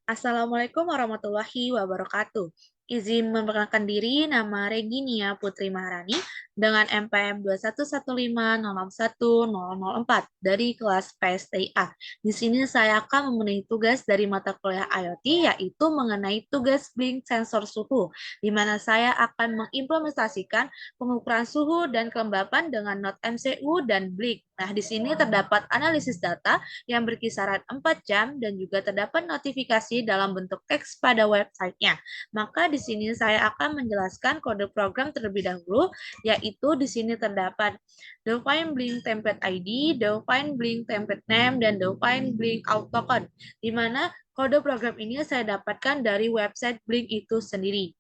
Assalamualaikum warahmatullahi wabarakatuh. Izin memperkenalkan diri, nama Reginia Putri Maharani dengan NPM 21150010004 dari kelas PSTIA. Di sini saya akan memenuhi tugas dari mata kuliah IoT, yaitu mengenai tugas blink sensor suhu, di mana saya akan mengimplementasikan pengukuran suhu dan kelembapan dengan Node MCU dan blink. Nah, di sini terdapat analisis data yang berkisaran 4 jam dan juga terdapat notifikasi dalam bentuk teks pada websitenya. Maka di sini saya akan menjelaskan kode program terlebih dahulu, yaitu di sini terdapat define blink template ID, define blink template name, dan define blink out token, di mana kode program ini saya dapatkan dari website Blink itu sendiri.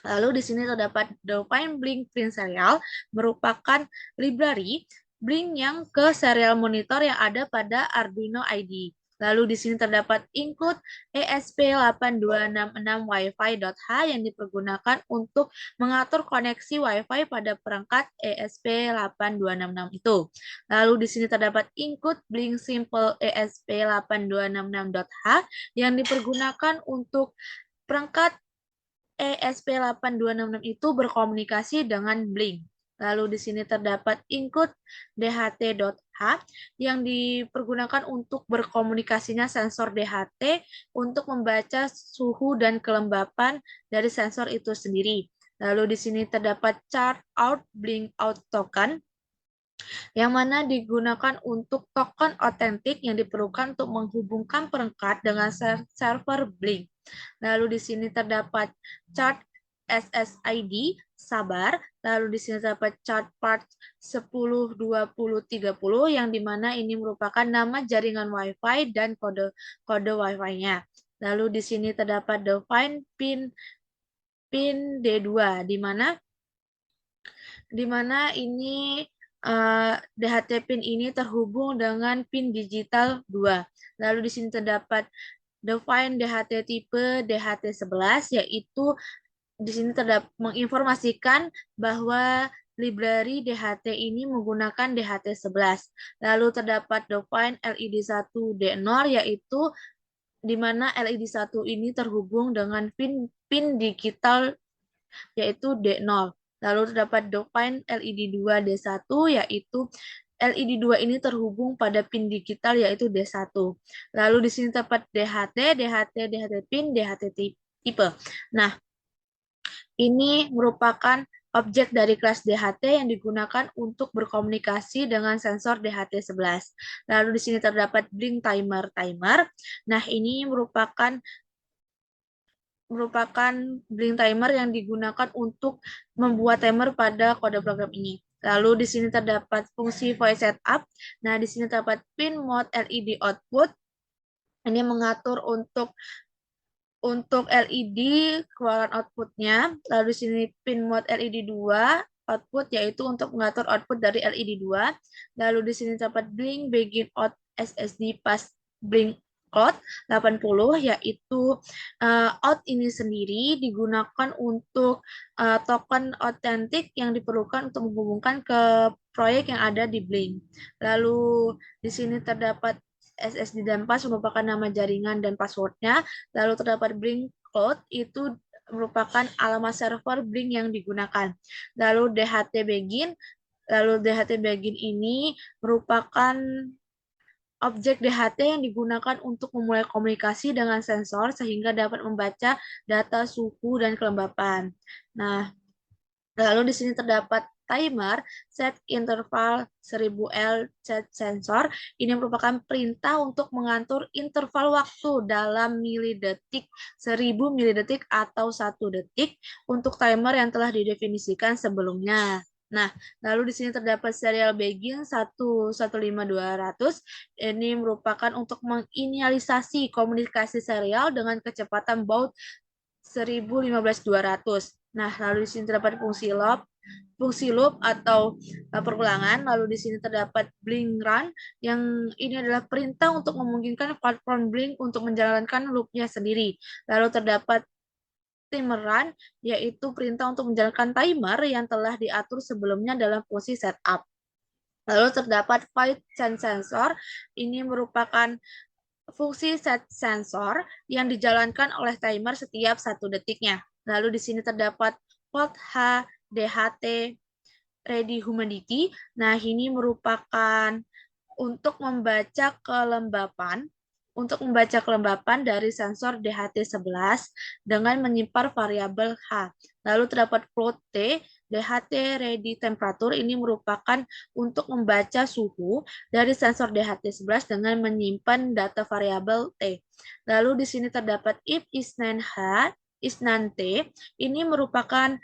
Lalu di sini terdapat define blink print serial, merupakan library Blink yang ke serial monitor yang ada pada Arduino IDE. Lalu di sini terdapat include ESP8266 Wi-Fi.h yang dipergunakan untuk mengatur koneksi Wi-Fi pada perangkat ESP8266 itu. Lalu di sini terdapat include Blink Simple ESP8266.h yang dipergunakan untuk perangkat ESP8266 itu berkomunikasi dengan Blink. Lalu di sini terdapat include DHT.h yang dipergunakan untuk berkomunikasinya sensor DHT untuk membaca suhu dan kelembapan dari sensor itu sendiri. Lalu di sini terdapat chart out blink out token yang mana digunakan untuk token otentik yang diperlukan untuk menghubungkan perangkat dengan server Blink. Lalu di sini terdapat chart SSID sabar, lalu di sini terdapat chart part 10, 20, 30 yang dimana ini merupakan nama jaringan Wi-Fi dan kode Wi-Fi-nya. Lalu di sini terdapat define pin D2 di mana ini DHT pin ini terhubung dengan pin digital 2. Lalu di sini terdapat define DHT tipe DHT11, yaitu di sini terdapat menginformasikan bahwa library DHT ini menggunakan DHT11. Lalu terdapat define LED1D0, yaitu di mana LED1 ini terhubung dengan pin digital yaitu D0. Lalu terdapat define LED2D1, yaitu LED2 ini terhubung pada pin digital yaitu D1. Lalu di sini terdapat DHT pin, DHT tipe. Nah, ini merupakan objek dari kelas DHT yang digunakan untuk berkomunikasi dengan sensor DHT11. Lalu di sini terdapat blink timer. Nah, ini merupakan blink timer yang digunakan untuk membuat timer pada kode program ini. Lalu di sini terdapat fungsi voice setup. Nah, di sini terdapat pin mode LED output. Ini mengatur untuk LED keluaran outputnya. Lalu di sini pin mode LED 2 output, yaitu untuk mengatur output dari LED 2. Lalu di sini terdapat blink begin out SSD pas blink cloud 80, yaitu out ini sendiri digunakan untuk token otentik yang diperlukan untuk menghubungkan ke proyek yang ada di Blink. Lalu di sini terdapat SSD dan pas merupakan nama jaringan dan passwordnya. Lalu terdapat Blink Cloud itu merupakan alamat server Blink yang digunakan. Lalu DHT begin ini merupakan objek DHT yang digunakan untuk memulai komunikasi dengan sensor sehingga dapat membaca data suhu dan kelembapan. Nah, lalu di sini terdapat timer set interval 1000L set sensor. Ini merupakan perintah untuk mengatur interval waktu dalam milidetik, 1000 milidetik atau 1 detik untuk timer yang telah didefinisikan sebelumnya. Nah, lalu di sini terdapat serial begin 115200. Ini merupakan untuk menginisialisasi komunikasi serial dengan kecepatan baud 1015-200. Nah, lalu di sini terdapat fungsi loop atau perulangan. Lalu di sini terdapat blink run, yang ini adalah perintah untuk memungkinkan platform blink untuk menjalankan loopnya sendiri. Lalu terdapat timer run, yaitu perintah untuk menjalankan timer yang telah diatur sebelumnya dalam fungsi setup. Lalu terdapat void change sensor, ini merupakan fungsi set sensor yang dijalankan oleh timer setiap 1 detiknya. Lalu di sini terdapat port H, DHT, ready humidity. Nah, ini merupakan untuk membaca kelembapan dari sensor DHT11 dengan menyimpan variabel H. Lalu terdapat float T, DHT ready temperature ini merupakan untuk membaca suhu dari sensor DHT11 dengan menyimpan data variabel T. Lalu di sini terdapat if isnan H, isnan T, ini merupakan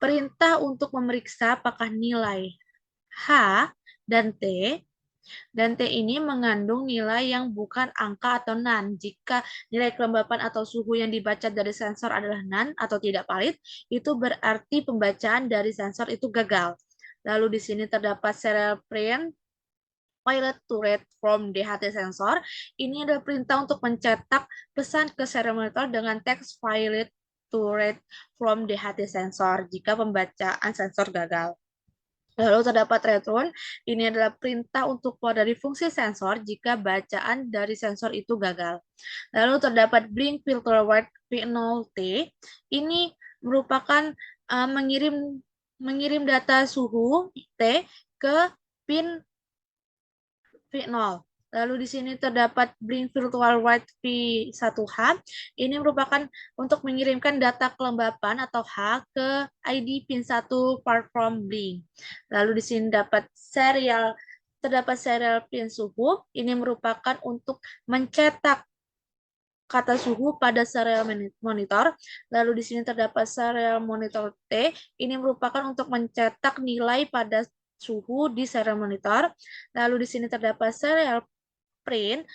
perintah untuk memeriksa apakah nilai H dan T ini mengandung nilai yang bukan angka atau non. Jika nilai kelembapan atau suhu yang dibaca dari sensor adalah non atau tidak valid, itu berarti pembacaan dari sensor itu gagal. Lalu di sini terdapat serial print pilot to read from DHT sensor. Ini adalah perintah untuk mencetak pesan ke serial monitor dengan teks pilot to read from DHT sensor jika pembacaan sensor gagal. Lalu terdapat return, ini adalah perintah untuk keluar dari fungsi sensor jika bacaan dari sensor itu gagal. Lalu terdapat blink filter white P0T, ini merupakan mengirim data suhu T ke pin V0. Lalu di sini terdapat blink virtual white V1H. Ini merupakan untuk mengirimkan data kelembapan atau H ke ID pin 1 part from blink. Lalu di sini terdapat serial pin suhu. Ini merupakan untuk mencetak kata suhu pada serial monitor. Lalu di sini terdapat serial monitor T. Ini merupakan untuk mencetak nilai pada suhu di serial monitor. Lalu di sini terdapat serial print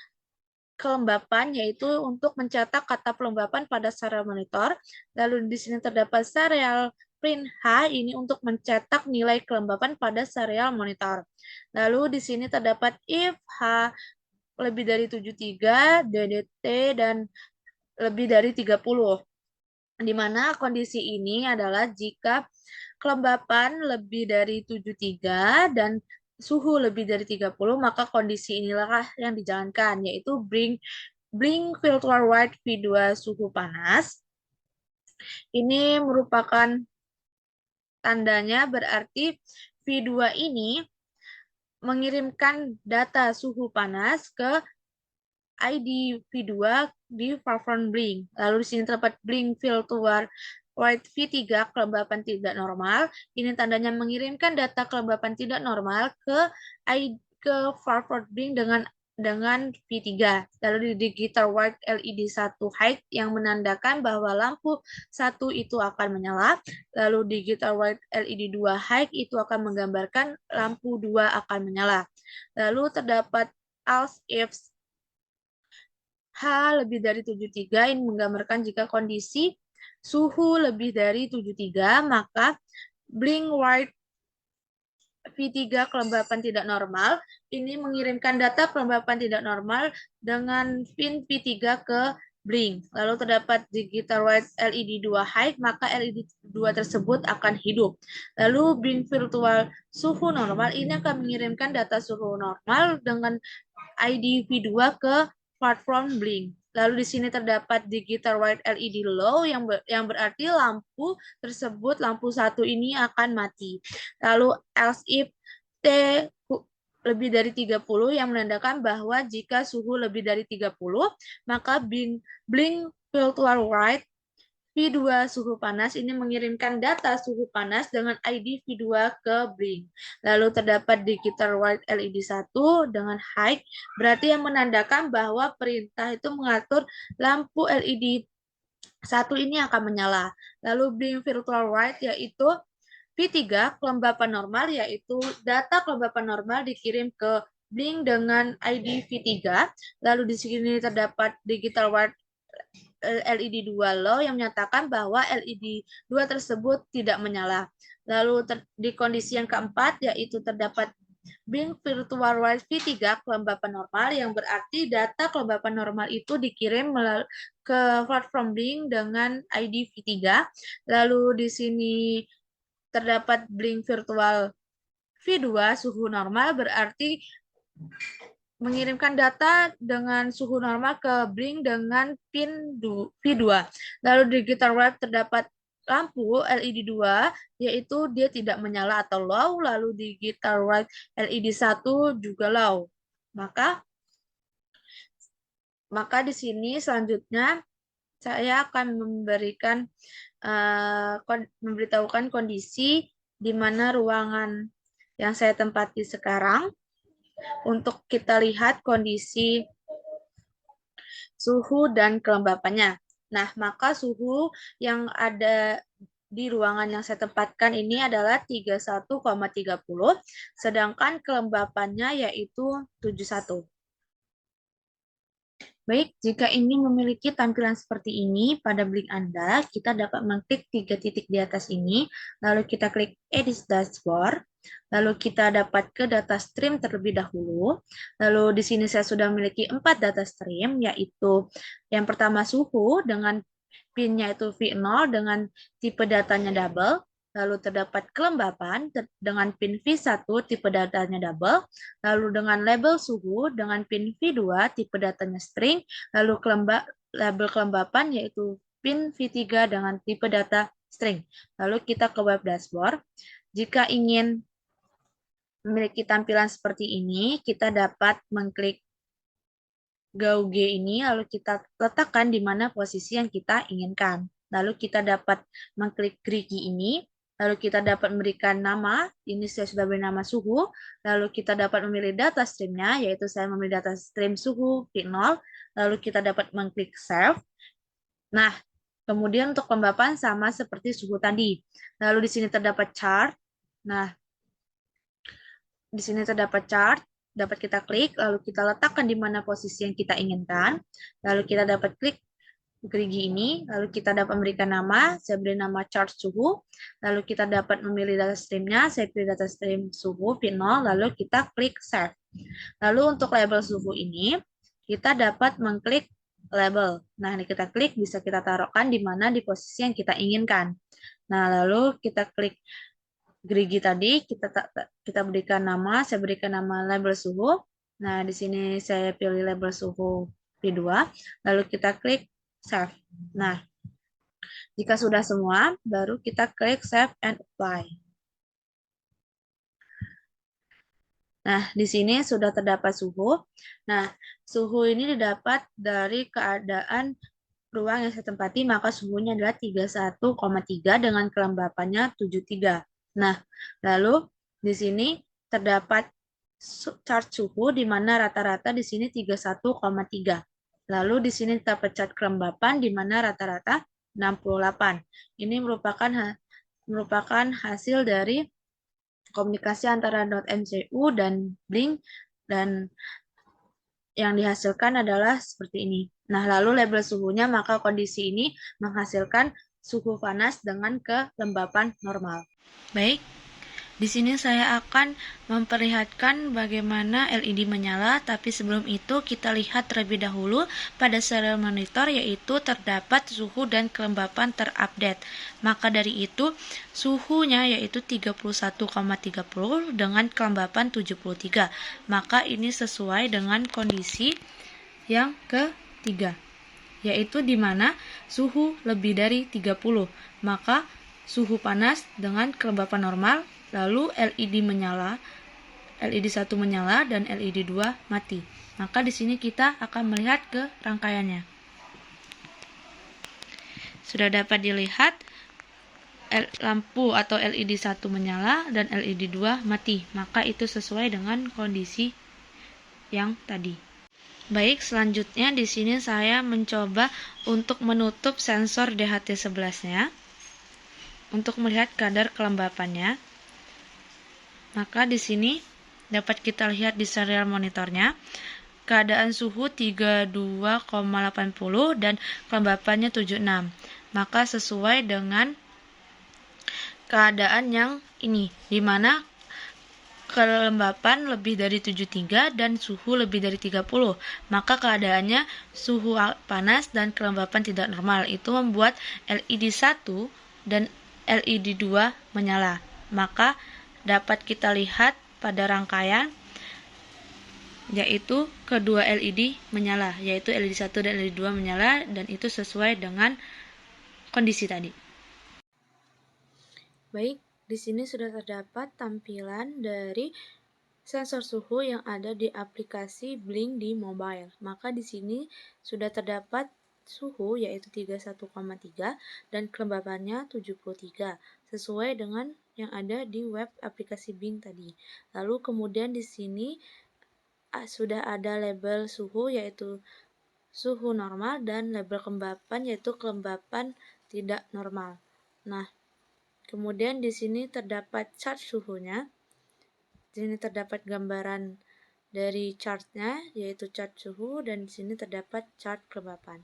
kelembapan, yaitu untuk mencetak kata pelembapan pada serial monitor. Lalu di sini terdapat serial print H, ini untuk mencetak nilai kelembapan pada serial monitor. Lalu di sini terdapat if H lebih dari 73, DDT, dan lebih dari 30. Di mana kondisi ini adalah jika kelembapan lebih dari 73 dan suhu lebih dari 30, maka kondisi inilah yang dijalankan, yaitu blink filter white V2 suhu panas. Ini merupakan tandanya berarti V2 ini mengirimkan data suhu panas ke ID V2 di platform blink. Lalu di sini terdapat blink filter white V3 kelembapan tidak normal. Ini tandanya mengirimkan data kelembapan tidak normal ke platform blink dengan V3. Lalu di digital white LED 1 high yang menandakan bahwa lampu 1 itu akan menyala. Lalu digital white LED 2 high itu akan menggambarkan lampu 2 akan menyala. Lalu terdapat else if H lebih dari 73, ini menggambarkan jika kondisi suhu lebih dari 73, maka blink white V3 kelembapan tidak normal, ini mengirimkan data kelembapan tidak normal dengan pin V3 ke blink. Lalu terdapat digital white LED 2 high, maka LED 2 tersebut akan hidup. Lalu blink virtual suhu normal, ini akan mengirimkan data suhu normal dengan ID V2 ke platform blink. Lalu di sini terdapat digital white LED low yang berarti lampu tersebut, lampu 1 ini akan mati. Lalu else if T lebih dari 30 yang menandakan bahwa jika suhu lebih dari 30, maka blink virtual white V2 suhu panas ini mengirimkan data suhu panas dengan ID V2 ke blink. Lalu terdapat digital white LED 1 dengan high, berarti yang menandakan bahwa perintah itu mengatur lampu LED 1 ini akan menyala. Lalu blink virtual white yaitu V3 kelembapan normal, yaitu data kelembapan normal dikirim ke blink dengan ID V3. Lalu di sini terdapat digital white LED 2 low yang menyatakan bahwa LED 2 tersebut tidak menyala. Lalu di kondisi yang keempat yaitu terdapat blink virtual white V3 kelembapan normal yang berarti data kelembapan normal itu dikirim ke platform blink dengan ID V3. Lalu di sini terdapat blink virtual V2 suhu normal berarti mengirimkan data dengan suhu normal ke Blink dengan pin V2. Lalu di digital wrap terdapat lampu LED 2, yaitu dia tidak menyala atau low, lalu digital wrap LED 1 juga low. Maka di sini selanjutnya saya akan memberitahukan kondisi di mana ruangan yang saya tempati sekarang untuk kita lihat kondisi suhu dan kelembapannya. Nah, maka suhu yang ada di ruangan yang saya tempatkan ini adalah 31,30, sedangkan kelembapannya yaitu 71. Baik, jika ingin memiliki tampilan seperti ini pada Blink Anda, kita dapat mengklik 3 titik di atas ini, lalu kita klik Edit Dashboard, lalu kita dapat ke data stream terlebih dahulu. Lalu di sini saya sudah memiliki 4 data stream, yaitu yang pertama suhu dengan pinnya itu V0 dengan tipe datanya double. Lalu terdapat kelembapan dengan pin V1 tipe datanya double, lalu dengan label suhu dengan pin V2 tipe datanya string, lalu label kelembapan yaitu pin V3 dengan tipe data string. Lalu kita ke web dashboard. Jika ingin memiliki tampilan seperti ini, kita dapat mengklik gauge ini, lalu kita letakkan di mana posisi yang kita inginkan. Lalu kita dapat mengklik gerigi ini, lalu kita dapat memberikan nama, ini saya sudah beri nama suhu, lalu kita dapat memilih data streamnya, yaitu saya memilih data stream suhu V0, lalu kita dapat mengklik save. Nah, kemudian untuk kelembapan sama seperti suhu tadi. Lalu di sini terdapat chart. Nah, di sini terdapat chart, dapat kita klik, lalu kita letakkan di mana posisi yang kita inginkan, lalu kita dapat klik gerigi ini, lalu kita dapat memberikan nama, saya beri nama chart suhu, lalu kita dapat memilih data streamnya, saya pilih data stream suhu V0, lalu kita klik save. Lalu untuk label suhu ini, kita dapat mengklik label. Nah, ini kita klik, bisa kita taruhkan di mana di posisi yang kita inginkan. Nah, lalu kita klik gerigi tadi, kita berikan nama, saya berikan nama label suhu. Nah, di sini saya pilih label suhu V2, lalu kita klik save. Nah, jika sudah semua, baru kita klik save and apply. Nah, di sini sudah terdapat suhu. Nah, suhu ini didapat dari keadaan ruang yang saya tempati, maka suhunya adalah 31,3 dengan kelembapannya 73. Nah, lalu di sini terdapat chart suhu di mana rata-rata di sini 31,3. Lalu di sini terdapat chart kelembapan di mana rata-rata 68. Ini merupakan hasil dari komunikasi antara .mcu dan Blink, dan yang dihasilkan adalah seperti ini. Nah, lalu label suhunya, maka kondisi ini menghasilkan suhu panas dengan kelembapan normal. Baik, di sini saya akan memperlihatkan bagaimana LED menyala, tapi sebelum itu kita lihat terlebih dahulu pada serial monitor, yaitu terdapat suhu dan kelembapan terupdate. Maka dari itu, suhunya yaitu 31,30 dengan kelembapan 73. Maka ini sesuai dengan kondisi yang ketiga, yaitu di mana suhu lebih dari 30. Maka suhu panas dengan kelembapan normal, lalu LED menyala, LED 1 menyala dan LED 2 mati. Maka di sini kita akan melihat ke rangkaiannya. Sudah dapat dilihat lampu atau LED 1 menyala dan LED 2 mati. Maka itu sesuai dengan kondisi yang tadi. Baik, selanjutnya di sini saya mencoba untuk menutup sensor DHT11-nya untuk melihat kadar kelembapannya. Maka di sini dapat kita lihat di serial monitornya, keadaan suhu 32,80 dan kelembapannya 76. Maka sesuai dengan keadaan yang ini, di mana kelembapan lebih dari 73 dan suhu lebih dari 30. Maka keadaannya suhu panas dan kelembapan tidak normal. Itu membuat LED 1 dan LED 2 menyala. Maka dapat kita lihat pada rangkaian yaitu kedua LED menyala, yaitu LED 1 dan LED 2 menyala, dan itu sesuai dengan kondisi tadi. Baik, di sini sudah terdapat tampilan dari sensor suhu yang ada di aplikasi Blink di mobile. Maka di sini sudah terdapat suhu yaitu 31,3 dan kelembabannya 73 sesuai dengan yang ada di web aplikasi Blink tadi. Lalu kemudian di sini sudah ada label suhu yaitu suhu normal dan label kelembapan yaitu kelembapan tidak normal. Nah, kemudian di sini terdapat chart suhunya. Di sini terdapat gambaran dari chartnya, yaitu chart suhu, dan di sini terdapat chart kelembapan.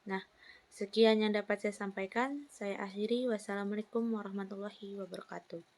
Nah, sekian yang dapat saya sampaikan. Saya akhiri. Wassalamualaikum warahmatullahi wabarakatuh.